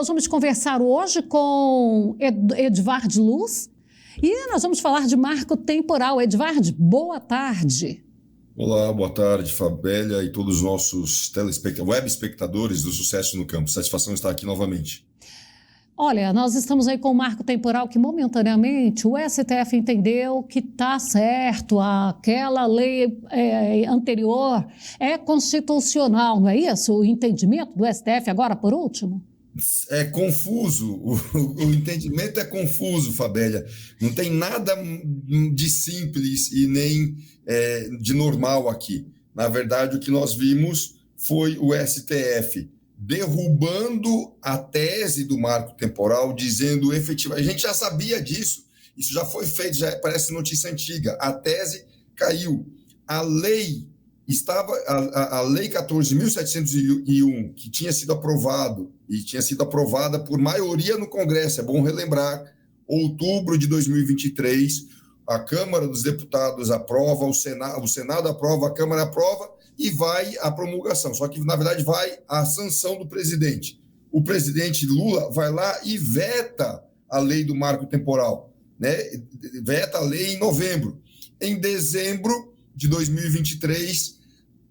nós vamos conversar hoje com Edvard Luz e nós vamos falar de marco temporal. Edvard, boa tarde. Olá, boa tarde, Fabélia e todos os nossos web espectadores do Sucesso no Campo. Satisfação estar aqui novamente. Olha, nós estamos aí com o marco temporal que momentaneamente o STF entendeu que está certo, aquela lei anterior é constitucional, não é isso? O entendimento do STF agora, por último? É confuso, o entendimento é confuso, Fabélia. Não tem nada de simples e nem de normal aqui. Na verdade, o que nós vimos foi o STF derrubando a tese do marco temporal, dizendo efetivamente, a gente já sabia disso, isso já foi feito, já parece notícia antiga, a tese caiu. A lei estava, a lei 14.701, que tinha sido aprovado, e tinha sido aprovada por maioria no Congresso, é bom relembrar, outubro de 2023, a Câmara dos Deputados aprova, o Senado aprova, a Câmara aprova, e vai à promulgação, só que, na verdade, vai à sanção do presidente. O presidente Lula vai lá e veta a lei do marco temporal, né? Veta a lei em novembro. Em dezembro de 2023,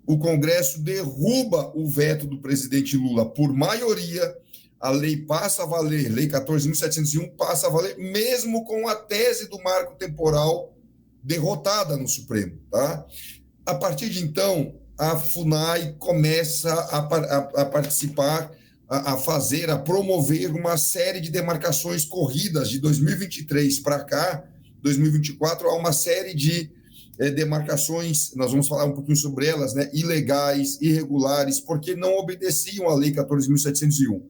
o Congresso derruba o veto do presidente Lula por maioria, a lei passa a valer, lei 14.701 passa a valer, mesmo com a tese do marco temporal derrotada no Supremo, tá? A partir de então, a FUNAI começa a participar, a promover uma série de demarcações corridas de 2023 para cá, 2024, há uma série de demarcações, nós vamos falar um pouquinho sobre elas, né, ilegais, irregulares, porque não obedeciam à Lei 14.701.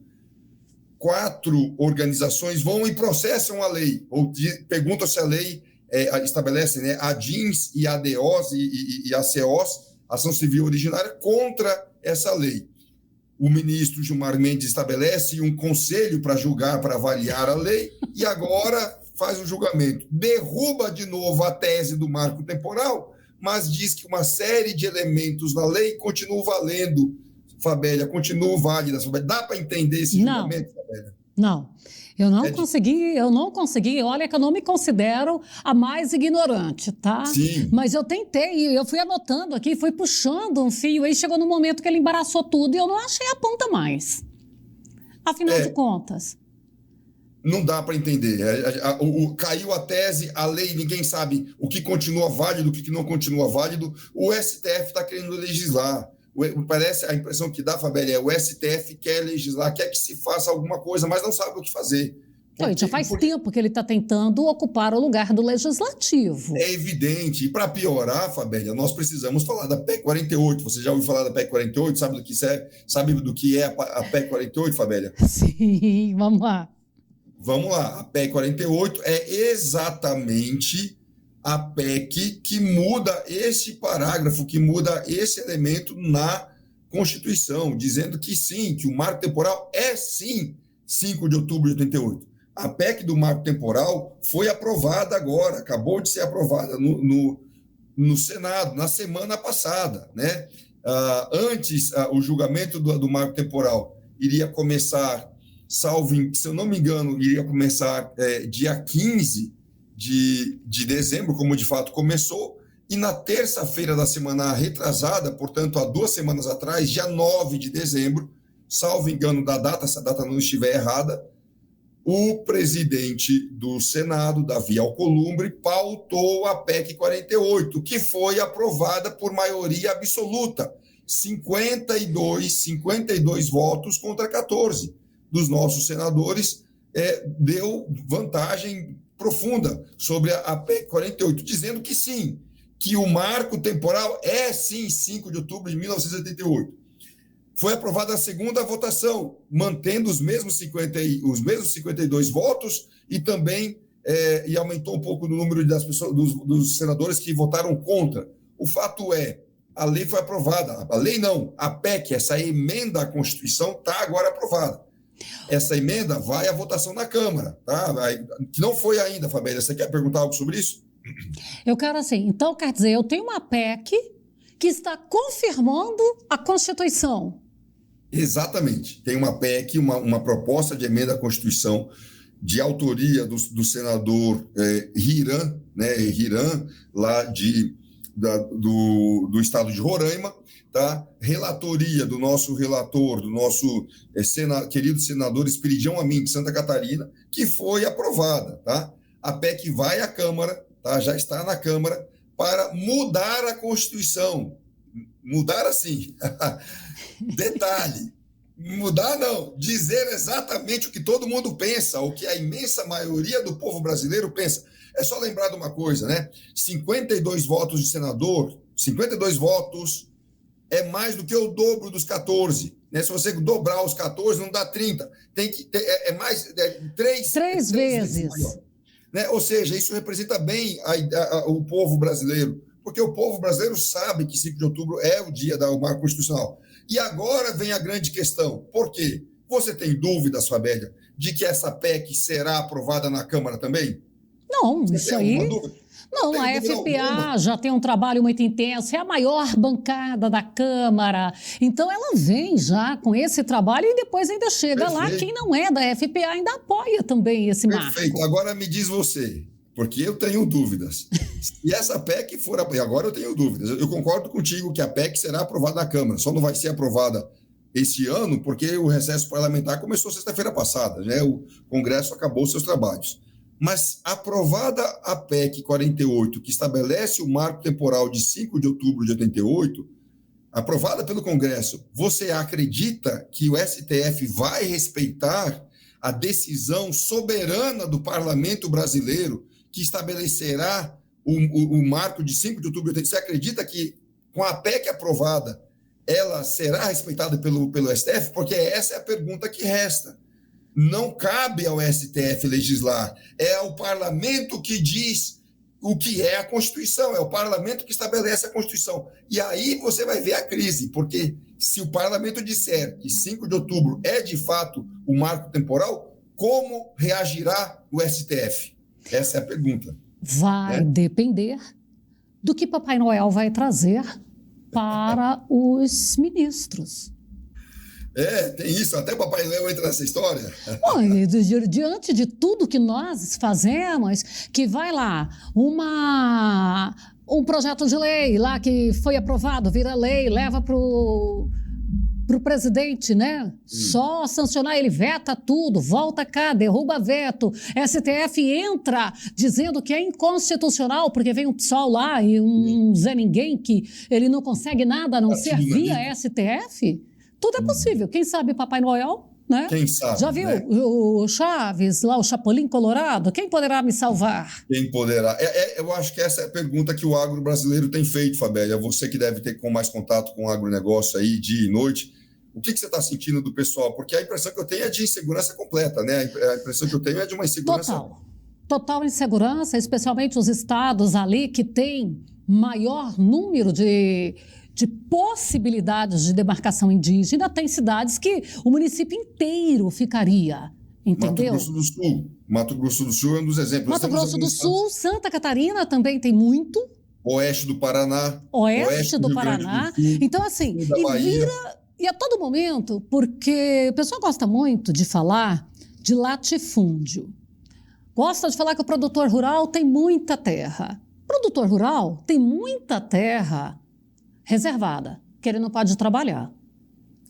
4 organizações vão e processam a lei, ou perguntam se a lei estabelece, né, a DINS e a ADOs e a COs, ação civil originária, contra essa lei. O ministro Gilmar Mendes estabelece um conselho para julgar, para avaliar a lei, e agora faz o julgamento. Derruba de novo a tese do marco temporal, mas diz que uma série de elementos na lei continuam valendo, Fabélia, continuam válidas. Dá para entender esse julgamento, Fabélia? Não. Eu não consegui, olha que eu não me considero a mais ignorante, tá? Sim. Mas eu tentei, eu fui anotando aqui, fui puxando um fio, aí chegou no momento que ele embaraçou tudo e eu não achei a ponta mais. Afinal de contas. Não dá para entender. Caiu a tese, a lei, ninguém sabe o que continua válido, o que não continua válido. O STF está querendo legislar. Parece, a impressão que dá, Fabélia, é o STF quer legislar, quer que se faça alguma coisa, mas não sabe o que fazer. Já faz tempo que ele está tentando ocupar o lugar do legislativo. É evidente. E para piorar, Fabélia, nós precisamos falar da PEC 48. Você já ouviu falar da PEC 48? Sabe do que é a PEC 48, Fabélia? Sim, vamos lá. Vamos lá. A PEC 48 é exatamente a PEC que muda esse parágrafo, que muda esse elemento na Constituição, dizendo que sim, que o marco temporal é sim 5 de outubro de 88. A PEC do marco temporal foi aprovada agora, acabou de ser aprovada no Senado, na semana passada, né? Antes, o julgamento do marco temporal iria começar, se eu não me engano, iria começar dia 15 de dezembro, como de fato começou, e na terça-feira da semana retrasada, portanto, há 2 semanas atrás, dia 9 de dezembro, salvo engano da data, se a data não estiver errada, o presidente do Senado, Davi Alcolumbre, pautou a PEC 48, que foi aprovada por maioria absoluta, 52 votos contra 14 dos nossos senadores, deu vantagem profunda sobre a PEC 48, dizendo que sim, que o marco temporal é sim 5 de outubro de 1988. Foi aprovada a segunda votação, mantendo os mesmos 52 votos e também e aumentou um pouco o número das pessoas, dos senadores que votaram contra. O fato é, a lei foi aprovada, a lei não, a PEC, essa emenda à Constituição, está agora aprovada. Essa emenda vai à votação na Câmara, tá? Que não foi ainda, Fabélia. Você quer perguntar algo sobre isso? Eu quero assim, então quer dizer, eu tenho uma PEC que está confirmando a Constituição. Exatamente. Tem uma PEC, uma proposta de emenda à Constituição, de autoria do senador Hiran, né, Hiran, lá do estado de Roraima, tá? Relatoria do nosso relator, do nosso querido senador Esperidião Amin, de Santa Catarina, que foi aprovada. Tá? A PEC vai à Câmara, tá? Já está na Câmara, para mudar a Constituição. Mudar assim. Detalhe. Mudar não, dizer exatamente o que todo mundo pensa, o que a imensa maioria do povo brasileiro pensa. É só lembrar de uma coisa, né? 52 votos de senador, 52 votos é mais do que o dobro dos 14. Né? Se você dobrar os 14, não dá 30. Tem que ter, mais três vezes maior. Né? Ou seja, isso representa bem o povo brasileiro, porque o povo brasileiro sabe que 5 de outubro é o dia do marco constitucional. E agora vem a grande questão. Por quê? Você tem dúvidas, Fabélia, de que essa PEC será aprovada na Câmara também? Não, isso aí... Não, a FPA já tem um trabalho muito intenso, é a maior bancada da Câmara. Então, ela vem já com esse trabalho e depois ainda chega lá. Quem não é da FPA ainda apoia também esse marco. Perfeito. Agora me diz você, porque eu tenho dúvidas. Se essa PEC for... Agora eu tenho dúvidas. Eu concordo contigo que a PEC será aprovada na Câmara, só não vai ser aprovada esse ano porque o recesso parlamentar começou sexta-feira passada, né? O Congresso acabou seus trabalhos. Mas aprovada a PEC 48, que estabelece o marco temporal de 5 de outubro de 88, aprovada pelo Congresso, você acredita que o STF vai respeitar a decisão soberana do parlamento brasileiro que estabelecerá o marco de 5 de outubro de 88? Você acredita que com a PEC aprovada ela será respeitada pelo STF? Porque essa é a pergunta que resta. Não cabe ao STF legislar, é ao parlamento que diz o que é a Constituição, é o parlamento que estabelece a Constituição. E aí você vai ver a crise, porque se o parlamento disser que 5 de outubro é de fato o marco temporal, como reagirá o STF? Essa é a pergunta. Vai depender do que Papai Noel vai trazer para os ministros. Tem isso, até o Papai Noel entra nessa história. Bom, diante de tudo que nós fazemos, que vai lá, um projeto de lei lá que foi aprovado, vira lei, leva para o presidente, né? Só sancionar, ele veta tudo, volta cá, derruba veto. STF entra dizendo que é inconstitucional, porque vem um PSOL lá e um Zé Ninguém que ele não consegue nada a não ser via STF. Tudo é possível. Quem sabe Papai Noel, né? Quem sabe, já viu, né? O Chaves, lá o Chapolin Colorado? Quem poderá me salvar? Quem poderá? Eu acho que essa é a pergunta que o agro brasileiro tem feito, Fabélia. Você que deve ter mais contato com o agronegócio aí, dia e noite. O que você está sentindo do pessoal? Porque a impressão que eu tenho é de insegurança completa, né? A impressão que eu tenho é de uma insegurança... Total insegurança, especialmente os estados ali que têm maior número de possibilidades de demarcação indígena. Tem cidades que o município inteiro ficaria, entendeu? Mato Grosso do Sul é um dos exemplos. Mato Grosso do Sul, Santa Catarina também tem muito. Oeste do Paraná. Oeste do Paraná. Então, assim, e a todo momento, porque o pessoal gosta muito de falar de latifúndio. Gosta de falar que o produtor rural tem muita terra. O produtor rural tem muita terra reservada, que ele não pode trabalhar,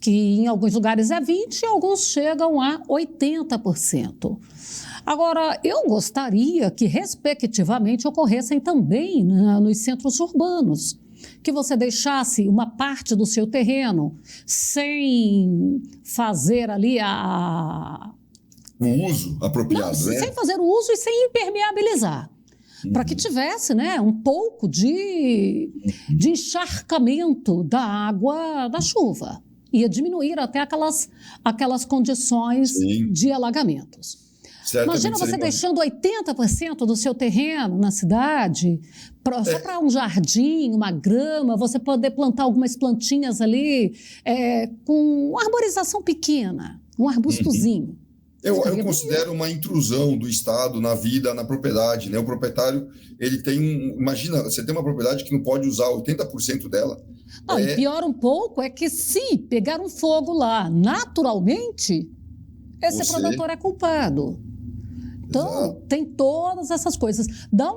que em alguns lugares é 20% e alguns chegam a 80%. Agora, eu gostaria que, respectivamente, ocorressem também nos centros urbanos, que você deixasse uma parte do seu terreno sem fazer ali o uso apropriado, né? Sem fazer o uso e sem impermeabilizar. Para que tivesse, né, um pouco de encharcamento da água da chuva. Ia diminuir até aquelas condições de alagamentos. Imagina você deixando 80% do seu terreno na cidade, só para um jardim, uma grama, você poder plantar algumas plantinhas ali com uma arborização pequena, um arbustozinho. Eu considero uma intrusão do Estado na vida, na propriedade, né? O proprietário, ele tem imagina, você tem uma propriedade que não pode usar 80% dela. Não, e pior um pouco é que se pegar um fogo lá, naturalmente, esse produtor é culpado. Então, exato, tem todas essas coisas. Dá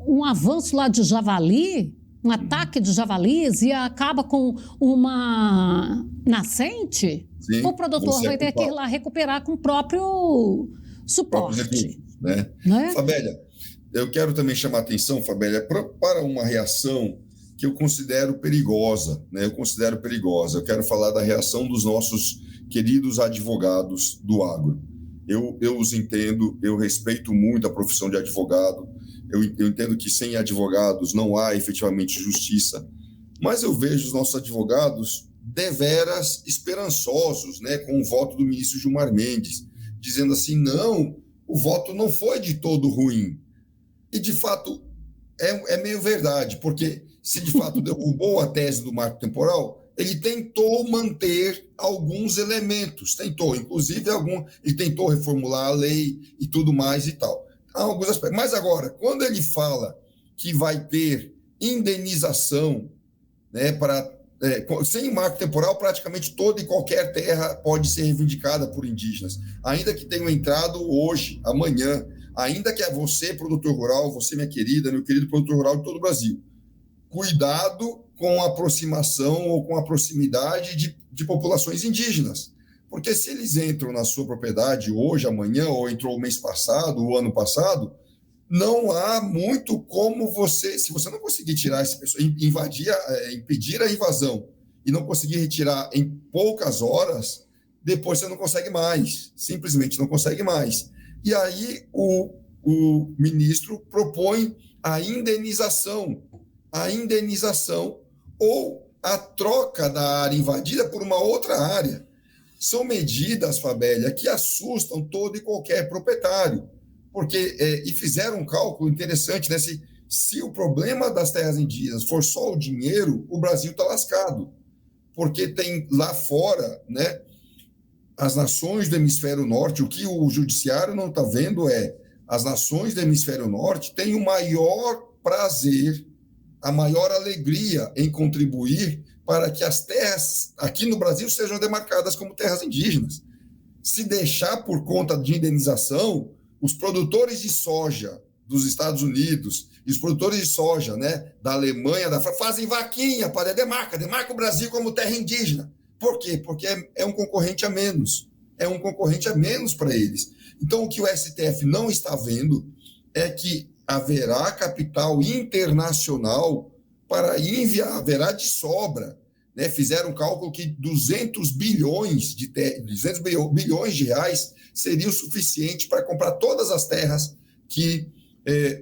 um avanço lá de javali, um ataque de javalis e acaba com uma nascente, sim, o produtor vai ter que ir lá recuperar com o próprio suporte. Né? Fabélia, eu quero também chamar a atenção, Fabélia, para uma reação que eu considero perigosa, né? Eu quero falar da reação dos nossos queridos advogados do agro. Eu os entendo, eu respeito muito a profissão de advogado, eu entendo que sem advogados não há efetivamente justiça, mas eu vejo os nossos advogados deveras esperançosos, né, com o voto do ministro Gilmar Mendes, dizendo assim, não, o voto não foi de todo ruim. E, de fato, é meio verdade, porque se de fato derrubou a tese do marco temporal, ele tentou manter alguns elementos, inclusive ele tentou reformular a lei e tudo mais e tal. Há alguns aspectos. Mas agora, quando ele fala que vai ter indenização, né, sem marco temporal, praticamente toda e qualquer terra pode ser reivindicada por indígenas, ainda que tenham entrado hoje, amanhã, ainda que você, produtor rural, você, minha querida, meu querido produtor rural de todo o Brasil, cuidado com a aproximação ou com a proximidade de populações indígenas. Porque se eles entram na sua propriedade hoje, amanhã, ou entrou o mês passado, o ano passado, não há muito como se você não conseguir tirar essa pessoa, impedir a invasão e não conseguir retirar em poucas horas, depois você não consegue mais, simplesmente não consegue mais. E aí o ministro propõe a indenização ou a troca da área invadida por uma outra área. São medidas, Fabélia, que assustam todo e qualquer proprietário, porque e fizeram um cálculo interessante, né? Se o problema das terras indígenas for só o dinheiro, o Brasil está lascado, porque tem lá fora, né, as nações do hemisfério norte, o que o judiciário não está vendo as nações do hemisfério norte têm o maior prazer, a maior alegria em contribuir para que as terras aqui no Brasil sejam demarcadas como terras indígenas. Se deixar por conta de indenização, os produtores de soja dos Estados Unidos e os produtores de soja, né, da Alemanha, fazem vaquinha para demarca o Brasil como terra indígena. Por quê? Porque é um concorrente a menos. É um concorrente a menos para eles. Então, o que o STF não está vendo é que haverá capital internacional para enviar, haverá de sobra. Né? Fizeram um cálculo que 200 bilhões de reais seria o suficiente para comprar todas as terras que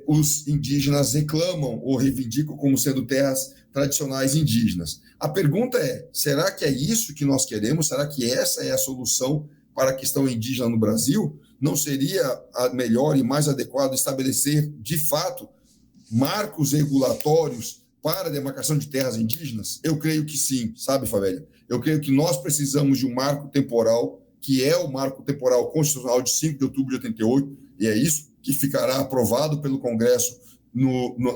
os indígenas reclamam ou reivindicam como sendo terras tradicionais indígenas. A pergunta é, será que é isso que nós queremos? Será que essa é a solução para a questão indígena no Brasil? Não seria melhor e mais adequado estabelecer, de fato, marcos regulatórios para a demarcação de terras indígenas? Eu creio que sim, sabe, Fabélia? Eu creio que nós precisamos de um marco temporal, que é o marco temporal constitucional de 5 de outubro de 88, e é isso que ficará aprovado pelo Congresso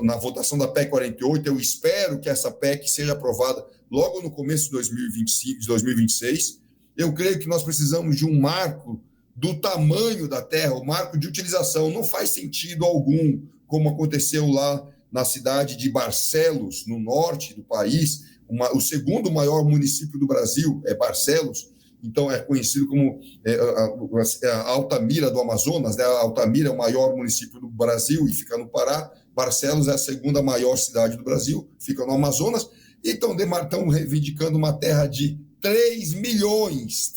na votação da PEC 48. Eu espero que essa PEC seja aprovada logo no começo de 2025, de 2026. Eu creio que nós precisamos de um marco do tamanho da terra, o marco de utilização. Não faz sentido algum, como aconteceu lá na cidade de Barcelos, no norte do país, o segundo maior município do Brasil é Barcelos, então é conhecido como a Altamira do Amazonas, né? A Altamira é o maior município do Brasil e fica no Pará. Barcelos é a segunda maior cidade do Brasil, fica no Amazonas, e estão reivindicando uma terra de 3 milhões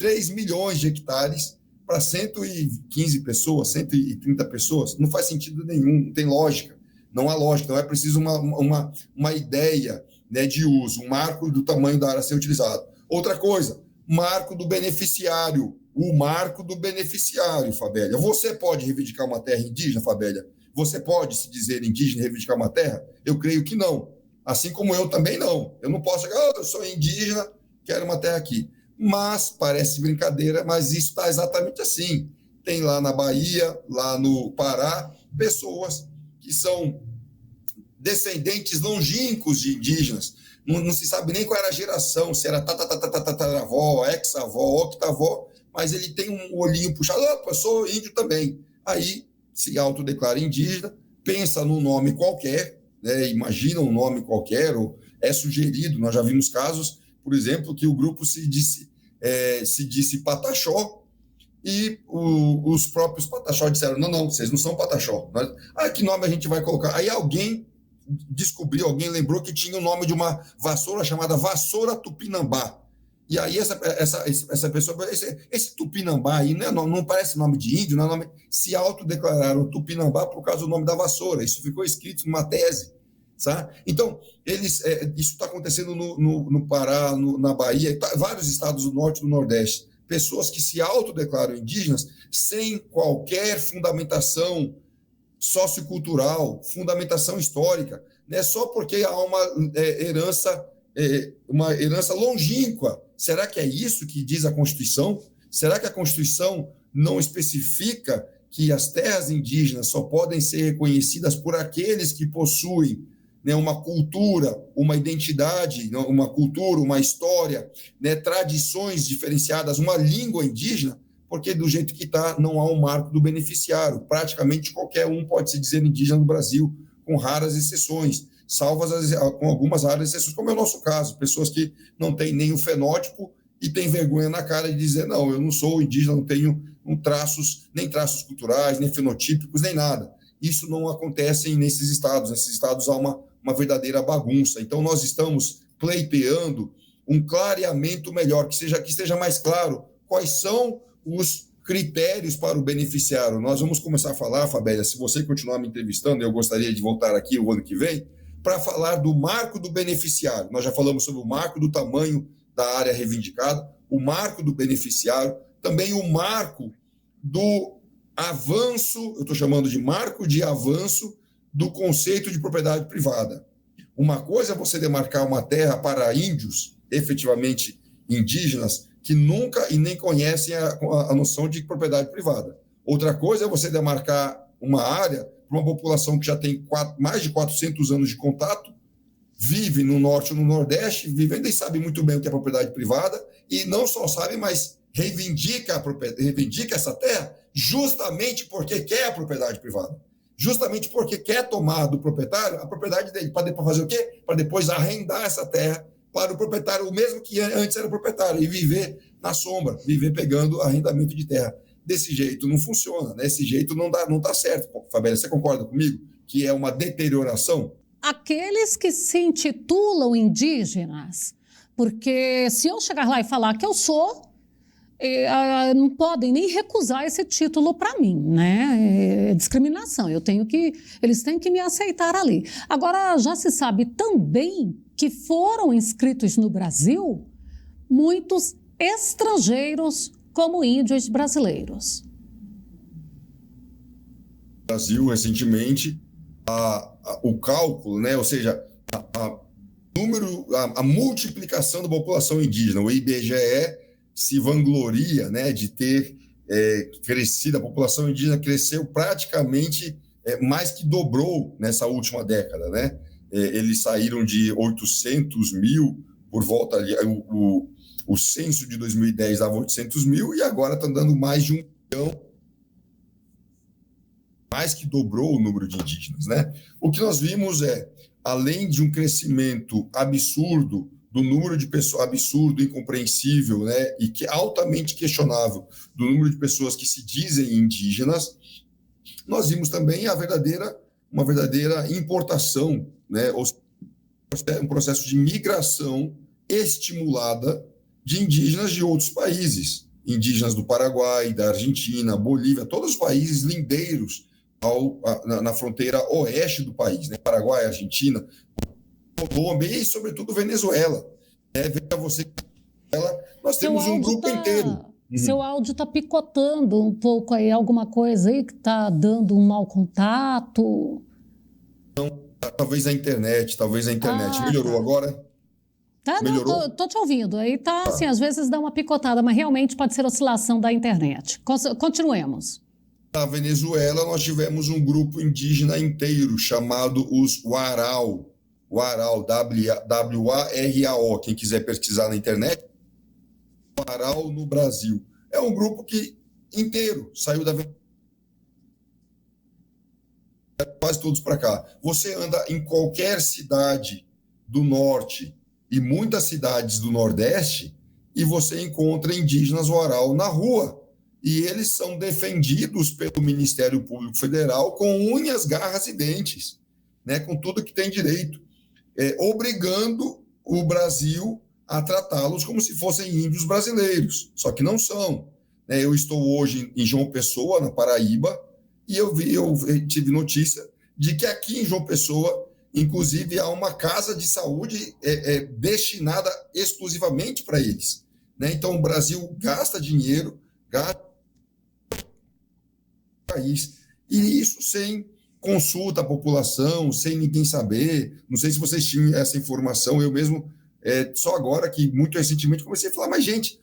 de hectares para 115 pessoas, 130 pessoas. Não faz sentido nenhum, não tem lógica, não há lógica, não é preciso uma ideia, né, de uso, um marco do tamanho da área a ser utilizado. Outra coisa, marco do beneficiário, o marco do beneficiário, Fabélia. Você pode reivindicar uma terra indígena, Fabélia? Você pode se dizer indígena e reivindicar uma terra? Eu creio que não. Assim como eu também não. Eu não posso chegar, eu sou indígena, quero uma terra aqui. mas parece brincadeira, mas isso está exatamente assim. Tem lá na Bahia, lá no Pará, pessoas que são descendentes longínquos de indígenas. Não se sabe nem qual era a geração, se era tataravó, ex-avó, octavó, mas ele tem um olhinho puxado. Opa, eu sou índio também. Aí se autodeclara indígena, pensa num nome qualquer, né, imagina um nome qualquer, ou é sugerido, nós já vimos casos, por exemplo, que o grupo se disse Pataxó, e os próprios Pataxó disseram, não, vocês não são Pataxó. Que nome a gente vai colocar? Aí alguém lembrou que tinha o nome de uma vassoura chamada Vassoura Tupinambá. E aí essa pessoa, esse Tupinambá aí não parece nome de índio, não é nome, se autodeclararam Tupinambá por causa do nome da vassoura. Isso ficou escrito numa tese. Sabe? Então, isso está acontecendo no Pará, na Bahia, vários estados do norte e do nordeste. Pessoas que se autodeclaram indígenas sem qualquer fundamentação sociocultural, fundamentação histórica, né? Só porque há uma herança longínqua. Será que é isso que diz a Constituição? Será que a Constituição não especifica que as terras indígenas só podem ser reconhecidas por aqueles que possuem, né, uma cultura, uma identidade, uma cultura, uma história, né, tradições diferenciadas, uma língua indígena? Porque do jeito que está, não há um marco do beneficiário. Praticamente qualquer um pode se dizer indígena no Brasil, com raras exceções, com algumas raras exceções, como é o nosso caso, pessoas que não têm nem o fenótipo e têm vergonha na cara de dizer, não, eu não sou indígena, não tenho nem traços culturais, nem fenotípicos, nem nada. Isso não acontece nesses estados. Nesses estados há uma verdadeira bagunça. Então, nós estamos pleiteando um clareamento melhor, que esteja mais claro quais são os critérios para o beneficiário. Nós vamos começar a falar, Fabélia, se você continuar me entrevistando, eu gostaria de voltar aqui o ano que vem, para falar do marco do beneficiário. Nós já falamos sobre o marco do tamanho da área reivindicada, o marco do beneficiário, também o marco do avanço, eu estou chamando de marco de avanço do conceito de propriedade privada. Uma coisa é você demarcar uma terra para índios, efetivamente indígenas, que nunca e nem conhecem a noção de propriedade privada. Outra coisa é você demarcar uma área para uma população que já tem mais de 400 anos de contato, vive no norte ou no nordeste, vivendo e sabe muito bem o que é propriedade privada, e não só sabe, mas reivindica essa terra justamente porque quer a propriedade privada. Justamente porque quer tomar do proprietário a propriedade dele, para fazer o quê? Para depois arrendar essa terra para o proprietário, o mesmo que antes era o proprietário, e viver na sombra, viver pegando arrendamento de terra. Desse jeito não funciona, né? Desse jeito não dá certo. Fabélia, você concorda comigo que é uma deterioração? Aqueles que se intitulam indígenas, porque se eu chegar lá e falar que eu sou, não podem nem recusar esse título para mim, né? É discriminação. Eles têm que me aceitar ali. Agora, já se sabe também que foram inscritos no Brasil muitos estrangeiros como índios brasileiros. No Brasil, recentemente, o cálculo, né? Ou seja, a multiplicação da população indígena, o IBGE se vangloria, né, de ter crescido, a população indígena cresceu praticamente, mais que dobrou nessa última década, né? Eles saíram de 800 mil, por volta ali, o censo de 2010 dava 800 mil, e agora está dando mais de 1 milhão, mais que dobrou o número de indígenas, né? O que nós vimos além de um crescimento absurdo do número de pessoas, absurdo, incompreensível, né, e que altamente questionável, do número de pessoas que se dizem indígenas, nós vimos também uma verdadeira importação, né, ou seja, um processo de migração estimulada de indígenas de outros países, indígenas do Paraguai, da Argentina, Bolívia, todos os países lindeiros na fronteira oeste do país, né, Paraguai, Argentina, Colômbia e, sobretudo, Venezuela. Veja você, nós temos um grupo inteiro. Seu áudio está picotando um pouco aí, alguma coisa aí que está dando um mau contato? Não, talvez a internet. Melhorou agora? Tá, não, Melhorou? tô te ouvindo. Aí tá, assim, às vezes dá uma picotada, mas realmente pode ser oscilação da internet. Continuemos. Na Venezuela, nós tivemos um grupo indígena inteiro chamado os Warao. Warao, W-A-R-A-O. Quem quiser pesquisar na internet, Warao no Brasil. É um grupo que inteiro saiu da Venezuela, quase todos para cá. Você anda em qualquer cidade do norte e muitas cidades do nordeste e você encontra indígenas Warao na rua. E eles são defendidos pelo Ministério Público Federal com unhas, garras e dentes, né, com tudo que tem direito, obrigando o Brasil a tratá-los como se fossem índios brasileiros, só que não são. Eu estou hoje em João Pessoa, na Paraíba, e eu tive notícia de que aqui em João Pessoa, inclusive, há uma casa de saúde destinada exclusivamente para eles, né? Então, o Brasil gasta dinheiro, gasta país, e isso sem consulta à população, sem ninguém saber. Não sei se vocês tinham essa informação, eu mesmo, só agora que, muito recentemente, comecei a falar, mas, gente,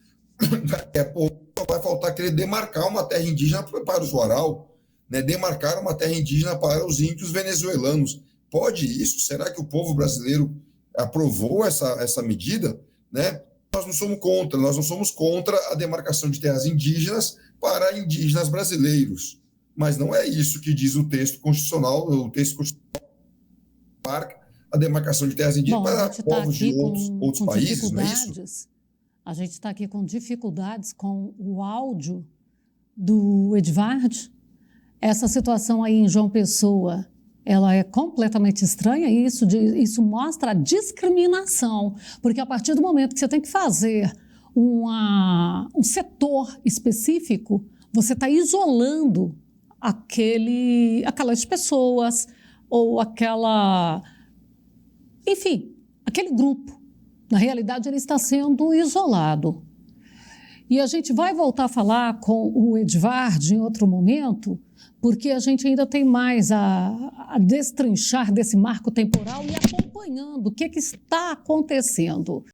vai faltar querer demarcar uma terra indígena para os Warao, né? Demarcar uma terra indígena para os índios venezuelanos. Pode isso? Será que o povo brasileiro aprovou essa medida? Né? Nós não somos contra a demarcação de terras indígenas para indígenas brasileiros. Mas não é isso que diz o texto constitucional. O texto constitucional marca a demarcação de terras indígenas para povos de outros países, não é isso? A gente está aqui com dificuldades com o áudio do Edvard. Essa situação aí em João Pessoa, ela é completamente estranha e isso mostra a discriminação, porque a partir do momento que você tem que fazer um setor específico, você está isolando aquelas pessoas ou aquele grupo. Na realidade, ele está sendo isolado. E a gente vai voltar a falar com o Edvard em outro momento, porque a gente ainda tem mais a destrinchar desse marco temporal e acompanhando o que está acontecendo.